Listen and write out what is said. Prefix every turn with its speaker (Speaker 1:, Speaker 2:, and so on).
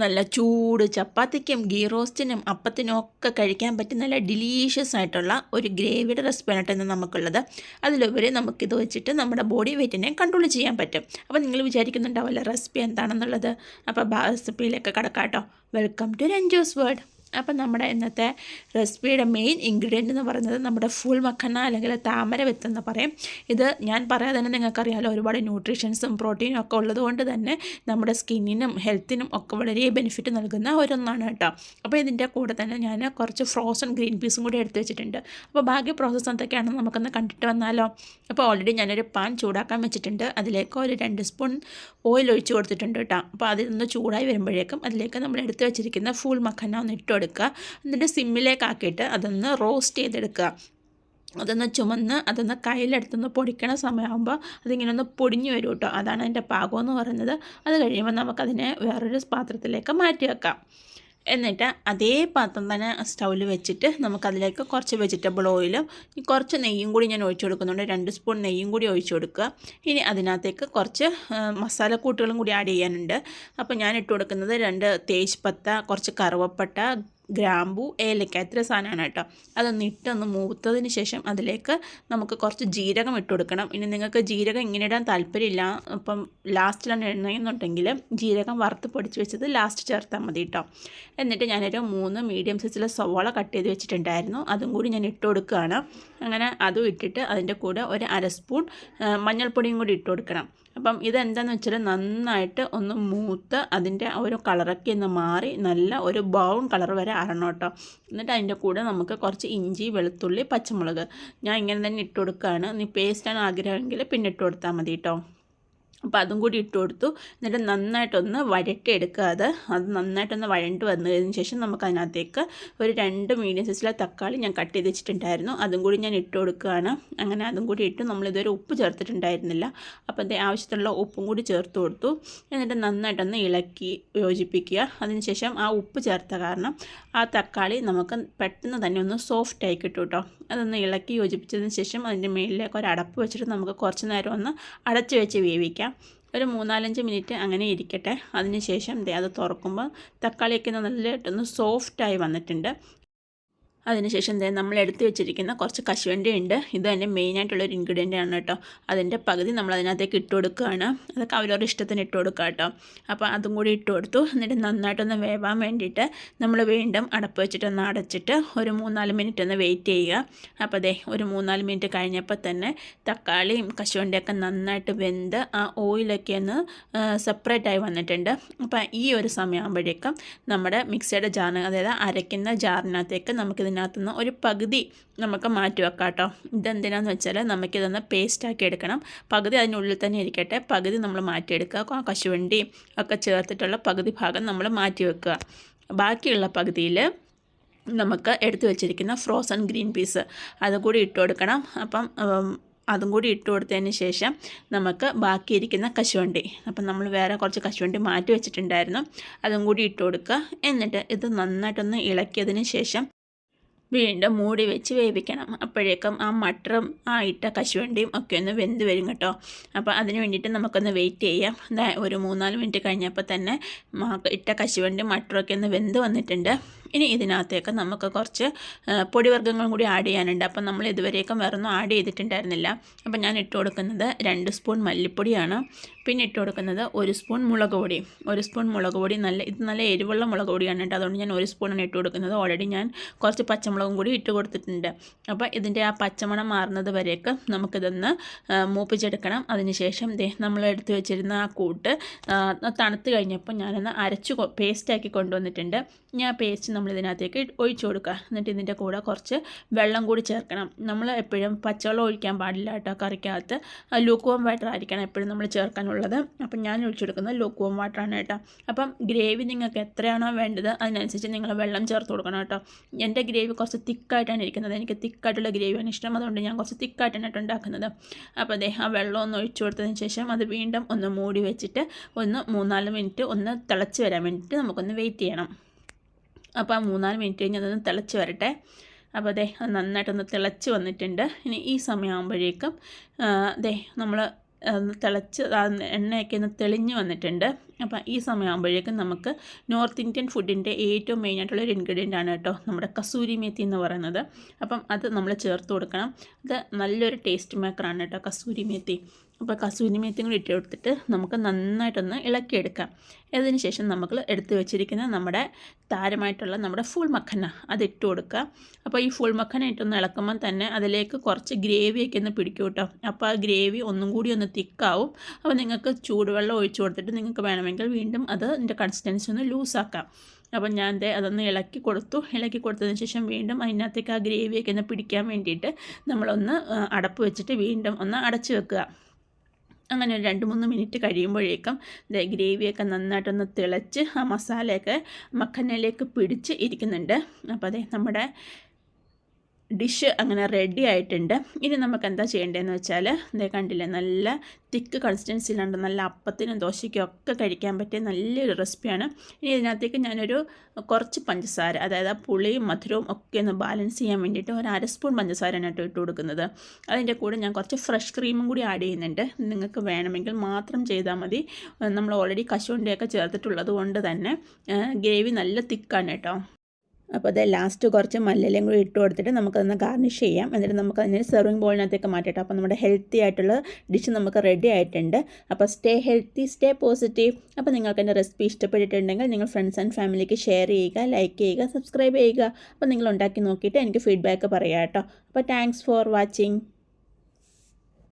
Speaker 1: നല്ല ചൂട് ചപ്പാത്തിക്കും ഗീ റോസ്റ്റിനും അപ്പത്തിനും ഒക്കെ കഴിക്കാൻ പറ്റുന്ന നല്ല ഡിലീഷ്യസ് ആയിട്ടുള്ള ഒരു ഗ്രേവിയുടെ റെസിപ്പിയാണ് ഇന്ന് നമുക്കുള്ളത്. അതിലുപരി നമുക്കിത് വെച്ചിട്ട് നമ്മുടെ ബോഡി വെയ്റ്റിനെ കൺട്രോൾ ചെയ്യാൻ പറ്റും. അപ്പോൾ നിങ്ങൾ വിചാരിക്കുന്നുണ്ടാവില്ല റെസിപ്പി എന്താണെന്നുള്ളത്. അപ്പോൾ റെസിപ്പിയിലേക്ക് കടക്കാട്ടോ. Welcome to Ranju's world. അപ്പം നമ്മുടെ ഇന്നത്തെ റെസിപ്പിയുടെ മെയിൻ ഇൻഗ്രീഡിയൻ്റ് എന്ന് പറയുന്നത് നമ്മുടെ ഫുൾ മഖന അല്ലെങ്കിൽ താമര വിത്ത് എന്ന് പറയും. ഇത് ഞാൻ പറയാതെ തന്നെ നിങ്ങൾക്കറിയാമല്ലോ, ഒരുപാട് ന്യൂട്രീഷൻസും പ്രോട്ടീനും ഒക്കെ ഉള്ളതുകൊണ്ട് തന്നെ നമ്മുടെ സ്കിന്നിനും ഹെൽത്തിനും ഒക്കെ വളരെ ബെനിഫിറ്റ് നൽകുന്ന ഒരൊന്നാണ് കേട്ടോ. അപ്പോൾ ഇതിൻ്റെ കൂടെ തന്നെ ഞാൻ കുറച്ച് ഫ്രോസൺ ഗ്രീൻ പീസും കൂടി എടുത്ത് വെച്ചിട്ടുണ്ട്. അപ്പോൾ ബാക്കി പ്രോസസ്സ് എന്തൊക്കെയാണെന്ന് നമുക്കൊന്ന് കണ്ടിട്ട് വന്നാലോ. അപ്പോൾ ഓൾറെഡി ഞാനൊരു പാൻ ചൂടാക്കാൻ വെച്ചിട്ടുണ്ട്. അതിലേക്ക് ഒരു 2 സ്പൂൺ ഓയിൽ ഒഴിച്ച് കൊടുത്തിട്ടുണ്ട് കേട്ടോ. അപ്പോൾ അതിലൊന്ന് ചൂടായി വരുമ്പോഴേക്കും അതിലേക്ക് നമ്മൾ എടുത്ത് വെച്ചിരിക്കുന്ന ഫുൾ മഖന ഒന്ന് ഇട്ട് കൊടുക്കുക. എന്നിട്ട് സിമ്മിലേക്കാക്കിയിട്ട് അതൊന്ന് റോസ്റ്റ് ചെയ്തെടുക്കുക. അതൊന്ന് ചുമന്ന് അതൊന്ന് കയ്യിലെടുത്തൊന്ന് പൊടിക്കണ സമയമാകുമ്പോൾ അതിങ്ങനെ ഒന്ന് പൊടിഞ്ഞു വരും കേട്ടോ. അതാണ് അതിൻ്റെ പാകം എന്ന് പറയുന്നത്. അത് കഴിയുമ്പോൾ നമുക്കതിനെ വേറൊരു പാത്രത്തിലേക്ക് മാറ്റി വെക്കാം. എന്നിട്ട് അതേ പാത്രം തന്നെ സ്റ്റൗവിൽ വെച്ചിട്ട് നമുക്കതിലേക്ക് കുറച്ച് വെജിറ്റബിൾ ഓയിലും കുറച്ച് നെയ്യും കൂടി ഞാൻ ഒഴിച്ചു കൊടുക്കുന്നുണ്ട്. 2 സ്പൂൺ നെയ്യും കൂടി ഒഴിച്ചു കൊടുക്കുക. ഇനി അതിനകത്തേക്ക് കുറച്ച് മസാലക്കൂട്ടുകളും കൂടി ആഡ് ചെയ്യാനുണ്ട്. അപ്പോൾ ഞാൻ ഇട്ട് കൊടുക്കുന്നത് 2 തേജ്പത്ത, കുറച്ച് കറുവപ്പട്ട, ഗ്രാമ്പു, ഏലക്ക, ഇത്ര സാധനമാണ് കേട്ടോ. അതൊന്ന് ഇട്ടൊന്ന് മൂത്തതിന് ശേഷം അതിലേക്ക് നമുക്ക് കുറച്ച് ജീരകം ഇട്ട് കൊടുക്കണം. ഇനി നിങ്ങൾക്ക് ജീരകം ഇങ്ങനെ ഇടാൻ താല്പര്യമില്ല, അപ്പം ലാസ്റ്റിലാണ് ഇടുന്നതെന്നുണ്ടെങ്കിൽ ജീരകം വറുത്ത് പൊടിച്ച് വെച്ചത് ലാസ്റ്റ് ചേർത്താൽ മതി കേട്ടോ. എന്നിട്ട് ഞാനൊരു 3 മീഡിയം സൈസിലെ സവാള കട്ട് ചെയ്ത് വെച്ചിട്ടുണ്ടായിരുന്നു, അതും കൂടി ഞാൻ ഇട്ട് കൊടുക്കുകയാണ്. അങ്ങനെ അതും ഇട്ടിട്ട് അതിൻ്റെ കൂടെ ഒരു 1/2 സ്പൂൺ മഞ്ഞൾപ്പൊടിയും കൂടി ഇട്ട് കൊടുക്കണം. അപ്പം ഇതെന്താണെന്ന് വെച്ചാൽ നന്നായിട്ട് ഒന്ന് മൂത്ത് അതിൻ്റെ ഒരു കളറൊക്കെ ഒന്ന് മാറി നല്ല ഒരു ബ്രൗൺ കളർ വരെ ആറണം കേട്ടോ. എന്നിട്ട് അതിൻ്റെ കൂടെ നമുക്ക് കുറച്ച് ഇഞ്ചി, വെളുത്തുള്ളി, പച്ചമുളക് ഞാൻ ഇങ്ങനെ തന്നെ ഇട്ട് കൊടുക്കുകയാണ്. നീ പേസ്റ്റാണ് ആഗ്രഹമെങ്കിൽ പിന്നെ ഇട്ട് കൊടുത്താൽ മതി കേട്ടോ. അപ്പോൾ അതും കൂടി ഇട്ട് കൊടുത്തു. എന്നിട്ട് നന്നായിട്ടൊന്ന് വഴറ്റിയെടുക്കുക. അത് നന്നായിട്ടൊന്ന് വഴണ്ട് വന്നതിന് ശേഷം നമുക്കതിനകത്തേക്ക് ഒരു 2 മീഡിയം സൈസിലെ തക്കാളി ഞാൻ കട്ട് ചെയ്ത് വെച്ചിട്ടുണ്ടായിരുന്നു, അതും കൂടി ഞാൻ ഇട്ട് കൊടുക്കുകയാണ്. അങ്ങനെ അതും കൂടി ഇട്ട് നമ്മളിതുവരെ ഉപ്പ് ചേർത്തിട്ടുണ്ടായിരുന്നില്ല. അപ്പോൾ അത് ആവശ്യത്തിനുള്ള ഉപ്പും കൂടി ചേർത്ത് കൊടുത്തു. എന്നിട്ട് നന്നായിട്ടൊന്ന് ഇളക്കി യോജിപ്പിക്കുക. അതിനുശേഷം ആ ഉപ്പ് ചേർത്ത കാരണം ആ തക്കാളി നമുക്ക് പെട്ടെന്ന് തന്നെ ഒന്ന് സോഫ്റ്റായി കിട്ടും കേട്ടോ. അതൊന്ന് ഇളക്കി യോജിപ്പിച്ചതിന് ശേഷം അതിൻ്റെ മുകളിലേക്ക് ഒരു അടപ്പ് വെച്ചിട്ട് നമുക്ക് കുറച്ച് നേരം ഒന്ന് അടച്ച് വെച്ച് വേവിക്കാം. ഒരു 3-4 മിനിറ്റ് അങ്ങനെ ഇരിക്കട്ടെ. അതിനുശേഷം അത് തുറക്കുമ്പോൾ തക്കാളിയൊക്കെ നല്ലതായിട്ടൊന്ന് സോഫ്റ്റായി വന്നിട്ടുണ്ട്. അതിനുശേഷം നമ്മൾ എടുത്ത് വെച്ചിരിക്കുന്ന കുറച്ച് കശുവണ്ടി ഉണ്ട്. ഇത് തന്നെ മെയിനായിട്ടുള്ളൊരു ഇൻഗ്രീഡിയൻ്റ് ആണ് കേട്ടോ. അതിൻ്റെ പകുതി നമ്മൾ അതിനകത്തേക്ക് ഇട്ട് കൊടുക്കുകയാണ്. അതൊക്കെ അവരവരുടെ ഇഷ്ടത്തിന് ഇട്ട് കൊടുക്കുക കേട്ടോ. അപ്പോൾ അതും കൂടി ഇട്ട് കൊടുത്തു. എന്നിട്ട് നന്നായിട്ടൊന്ന് വേവാൻ വേണ്ടിയിട്ട് നമ്മൾ വീണ്ടും അടപ്പ് വെച്ചിട്ടൊന്ന് അടച്ചിട്ട് ഒരു 3-4 മിനിറ്റ് ഒന്ന് വെയിറ്റ് ചെയ്യുക. അപ്പോൾ ഒരു 3-4 മിനിറ്റ് കഴിഞ്ഞപ്പോൾ തന്നെ തക്കാളിയും കശുവണ്ടിയൊക്കെ നന്നായിട്ട് വെന്ത് ആ ഓയിലൊക്കെ ഒന്ന് സെപ്പറേറ്റായി വന്നിട്ടുണ്ട്. അപ്പോൾ ഈ ഒരു സമയമാകുമ്പോഴേക്കും നമ്മുടെ മിക്സിയുടെ ജാറിന്, അതായത് അരയ്ക്കുന്ന ജാറിനകത്തേക്ക് നമുക്കിതിനകത്തുനിന്ന് ഒരു പകുതി നമുക്ക് മാറ്റി വെക്കാം കേട്ടോ. ഇതെന്തിനാന്ന് വെച്ചാൽ നമുക്കിതൊന്ന് പേസ്റ്റാക്കി എടുക്കണം. പകുതി അതിനുള്ളിൽ തന്നെ ഇരിക്കട്ടെ, പകുതി നമ്മൾ മാറ്റിയെടുക്കുക. കശുവണ്ടി ഒക്കെ ചേർത്തിട്ടുള്ള പകുതി ഭാഗം നമ്മൾ മാറ്റി വെക്കുക. ബാക്കിയുള്ള പകുതിയിൽ നമുക്ക് എടുത്തു വെച്ചിരിക്കുന്ന ഫ്രോസൺ ഗ്രീൻ പീസ് അതുകൂടി ഇട്ട് കൊടുക്കണം. അപ്പം അതും കൂടി ഇട്ട് കൊടുത്തതിന് ശേഷം നമുക്ക് ബാക്കിയിരിക്കുന്ന കശുവണ്ടി, അപ്പം നമ്മൾ വേറെ കുറച്ച് കശുവണ്ടി മാറ്റി വെച്ചിട്ടുണ്ടായിരുന്നു, അതും കൂടി ഇട്ട് കൊടുക്കുക. എന്നിട്ട് ഇത് നന്നായിട്ടൊന്ന് ഇളക്കിയതിന് ശേഷം വീണ്ടും മൂടി വെച്ച് വേവിക്കണം. അപ്പോഴേക്കും ആ മട്ടറും ആ ഇട്ട കശുവണ്ടിയും ഒക്കെ ഒന്ന് വെന്ത് വരും കേട്ടോ. അപ്പോൾ അതിന് വേണ്ടിയിട്ട് നമുക്കൊന്ന് വെയിറ്റ് ചെയ്യാം. ഒരു 3-4 മിനിറ്റ് കഴിഞ്ഞപ്പോൾ തന്നെ ഇട്ട കശുവണ്ടി മട്ടറൊക്കെ ഒന്ന് വെന്ത് വന്നിട്ടുണ്ട്. ഇനി ഇതിനകത്തേക്ക് നമുക്ക് കുറച്ച് പൊടിവർഗ്ഗങ്ങളും കൂടി ആഡ് ചെയ്യാനുണ്ട്. അപ്പം നമ്മൾ ഇതുവരേക്കും വേറൊന്നും ആഡ് ചെയ്തിട്ടുണ്ടായിരുന്നില്ല. അപ്പം ഞാൻ ഇട്ട് കൊടുക്കുന്നത് 2 സ്പൂൺ മല്ലിപ്പൊടിയാണ്. പിന്നെ ഇട്ട് കൊടുക്കുന്നത് 1 സ്പൂൺ മുളക് പൊടി. 1 സ്പൂൺ മുളക് പൊടി ഇത് നല്ല എരിവുള്ള മുളക് പൊടിയാണ് കേട്ടോ. അതുകൊണ്ട് ഞാൻ 1 സ്പൂണാണ് ഇട്ട് കൊടുക്കുന്നത്. ഓൾറെഡി ഞാൻ കുറച്ച് പച്ചമുളകും കൂടി ഇട്ട് കൊടുത്തിട്ടുണ്ട്. അപ്പോൾ ഇതിൻ്റെ ആ പച്ചമണം മാറുന്നത് വരേക്ക് നമുക്കിതൊന്ന് മൂപ്പിച്ചെടുക്കണം. അതിനുശേഷം നമ്മൾ എടുത്ത് വെച്ചിരുന്ന ആ കൂട്ട് തണുത്ത് കഴിഞ്ഞപ്പോൾ ഞാനൊന്ന് അരച്ച് പേസ്റ്റാക്കി കൊണ്ടുവന്നിട്ടുണ്ട്. ഞാൻ പേസ്റ്റ് നമ്മളിതിനകത്തേക്ക് ഒഴിച്ചു കൊടുക്കുക. എന്നിട്ട് ഇതിൻ്റെ കൂടെ കുറച്ച് വെള്ളം കൂടി ചേർക്കണം. നമ്മൾ എപ്പോഴും പച്ചവെള്ളം ഒഴിക്കാൻ പാടില്ല കേട്ടോ. കറിക്കകത്ത് ലൂക്ക് വാം വാട്ടർ ആയിരിക്കണം എപ്പോഴും നമ്മൾ ചേർക്കാനുള്ളത്. അപ്പം ഞാൻ ഒഴിച്ചെടുക്കുന്നത് ലൂക്ക് വാം വാട്ടറാണ് കേട്ടോ. അപ്പം ഗ്രേവി നിങ്ങൾക്ക് എത്രയാണോ വേണ്ടത് അതിനനുസരിച്ച് നിങ്ങൾ വെള്ളം ചേർത്ത് കൊടുക്കണം കേട്ടോ. എൻ്റെ ഗ്രേവി കുറച്ച് തിക്കായിട്ടാണ് ഇരിക്കുന്നത്. എനിക്ക് തിക്കായിട്ടുള്ള ഗ്രേവിയാണ് ഇഷ്ടം. അതുകൊണ്ട് ഞാൻ കുറച്ച് തിക്കായിട്ടാണ് ഉണ്ടാക്കുന്നത്. അപ്പോൾ ആ വെള്ളം ഒന്ന് ഒഴിച്ചു കൊടുത്തതിന് ശേഷം അത് വീണ്ടും ഒന്ന് മൂടി വെച്ചിട്ട് ഒന്ന് 3-4 മിനിറ്റ് ഒന്ന് തിളച്ച് വരാൻ വേണ്ടിയിട്ട് നമുക്കൊന്ന് വെയിറ്റ് ചെയ്യണം. അപ്പോൾ ആ 3-4 മിനിറ്റ് കഴിഞ്ഞ് അതൊന്ന് തിളച്ച് വരട്ടെ. അപ്പോൾ അത് നന്നായിട്ടൊന്ന് തിളച്ച് വന്നിട്ടുണ്ട്. ഇനി ഈ സമയമാകുമ്പോഴേക്കും നമ്മൾ തിളച്ച് എണ്ണയൊക്കെ ഒന്ന് തെളിഞ്ഞ് വന്നിട്ടുണ്ട്. അപ്പം ഈ സമയമാകുമ്പോഴേക്കും നമുക്ക് നോർത്ത് ഇന്ത്യൻ ഫുഡിൻ്റെ ഏറ്റവും മെയിനായിട്ടുള്ളൊരു ഇൻഗ്രീഡിയൻ്റ് ആണ് കേട്ടോ നമ്മുടെ കസൂരി മേത്തി എന്ന് പറയുന്നത്. അപ്പം അത് നമ്മൾ ചേർത്ത് കൊടുക്കണം. അത് നല്ലൊരു ടേസ്റ്റ് മേക്കറാണ് കേട്ടോ കസൂരി മേത്തി. അപ്പോൾ കസൂരി മേത്തിയും കൂടി ഇട്ട് കൊടുത്തിട്ട് നമുക്ക് നന്നായിട്ടൊന്ന് ഇളക്കിയെടുക്കാം. അതിന് ശേഷം നമ്മൾ എടുത്ത് വെച്ചിരിക്കുന്ന നമ്മുടെ താരമായിട്ടുള്ള നമ്മുടെ ഫുൾ മഖന അതിട്ട് കൊടുക്കുക. അപ്പോൾ ഈ ഫുൾ മഖന ഇട്ടൊന്ന് ഇളക്കുമ്പോൾ തന്നെ അതിലേക്ക് കുറച്ച് ഗ്രേവിയൊക്കെ ഒന്ന് പിടിക്കും കേട്ടോ. അപ്പോൾ ആ ഗ്രേവി ഒന്നും കൂടി ഒന്ന് തിക്കാവും. അപ്പോൾ നിങ്ങൾക്ക് ചൂടുവെള്ളം ഒഴിച്ചു കൊടുത്തിട്ട് നിങ്ങൾക്ക് വേണമെങ്കിൽ വീണ്ടും അതിൻ്റെ കൺസിസ്റ്റൻസി ഒന്ന് ലൂസാക്കാം. അപ്പം ഞാൻ അതൊന്ന് ഇളക്കി കൊടുത്തതിന് ശേഷം വീണ്ടും അതിനകത്തേക്ക് ആ ഗ്രേവിയൊക്കെ ഒന്ന് പിടിക്കാൻ വേണ്ടിയിട്ട് നമ്മളൊന്ന് അടപ്പ് വെച്ചിട്ട് വീണ്ടും ഒന്ന് അടച്ചു വെക്കുക. അങ്ങനെ ഒരു 2-3 മിനിറ്റ് കഴിയുമ്പോഴേക്കും ഗ്രേവിയൊക്കെ നന്നായിട്ടൊന്ന് തിളച്ച് ആ മസാലയൊക്കെ മഖനയിലേക്ക് പിടിച്ച് ഇരിക്കുന്നുണ്ട്. അപ്പോൾ നമ്മുടെ ഡിഷ് അങ്ങനെ റെഡി ആയിട്ടുണ്ട്. ഇനി നമുക്ക് എന്താ ചെയ്യേണ്ടതെന്ന് വെച്ചാൽ കണ്ടില്ലേ, നല്ല തിക്ക് കൺസിസ്റ്റൻസിയിലുണ്ട്. നല്ല അപ്പത്തിനും ദോശയ്ക്കും ഒക്കെ കഴിക്കാൻ പറ്റിയ നല്ലൊരു റെസിപ്പിയാണ്. ഇനി ഇതിനകത്തേക്ക് ഞാനൊരു കുറച്ച് പഞ്ചസാര, അതായത് ആ പുളിയും മധുരവും ഒക്കെ ഒന്ന് ബാലൻസ് ചെയ്യാൻ വേണ്ടിയിട്ട് ഒരു 1/2 സ്പൂൺ പഞ്ചസാരയാണ് കേട്ടോ ഇട്ട് കൊടുക്കുന്നത്. അതിൻ്റെ കൂടെ ഞാൻ കുറച്ച് ഫ്രഷ് ക്രീമും കൂടി ആഡ് ചെയ്യുന്നുണ്ട്. നിങ്ങൾക്ക് വേണമെങ്കിൽ മാത്രം ചെയ്താൽ മതി. നമ്മൾ ഓൾറെഡി കശുവണ്ടിയൊക്കെ ചേർത്തിട്ടുള്ളത് കൊണ്ട് തന്നെ ഗ്രേവി നല്ല തിക്കാണ് കേട്ടോ. അപ്പോൾ അത് ലാസ്റ്റ് കുറച്ച് മല്ലിയിലയും കൂടി ഇട്ട് കൊടുത്തിട്ട് നമുക്കതൊന്ന് ഗാർണിഷ് ചെയ്യാം. എന്നിട്ട് നമുക്ക് അതിന് സെർവിങ് ബോളിനകത്തേക്ക് മാറ്റിയിട്ട് അപ്പോൾ നമ്മുടെ ഹെൽത്തി ആയിട്ടുള്ള ഡിഷ് നമുക്ക് റെഡി ആയിട്ടുണ്ട്. അപ്പോൾ സ്റ്റേ ഹെൽത്തി, സ്റ്റേ പോസിറ്റീവ്. അപ്പോൾ നിങ്ങൾക്ക് എൻ്റെ റെസിപ്പി ഇഷ്ടപ്പെട്ടിട്ടുണ്ടെങ്കിൽ നിങ്ങൾ ഫ്രണ്ട്സ് ആൻഡ് ഫാമിലിക്ക് ഷെയർ ചെയ്യുക, ലൈക്ക് ചെയ്യുക, സബ്സ്ക്രൈബ് ചെയ്യുക. അപ്പോൾ നിങ്ങൾ ഉണ്ടാക്കി നോക്കിയിട്ട് എനിക്ക് ഫീഡ്ബാക്ക് പറയാം കേട്ടോ. അപ്പോൾ താങ്ക്സ് ഫോർ വാച്ചിങ്.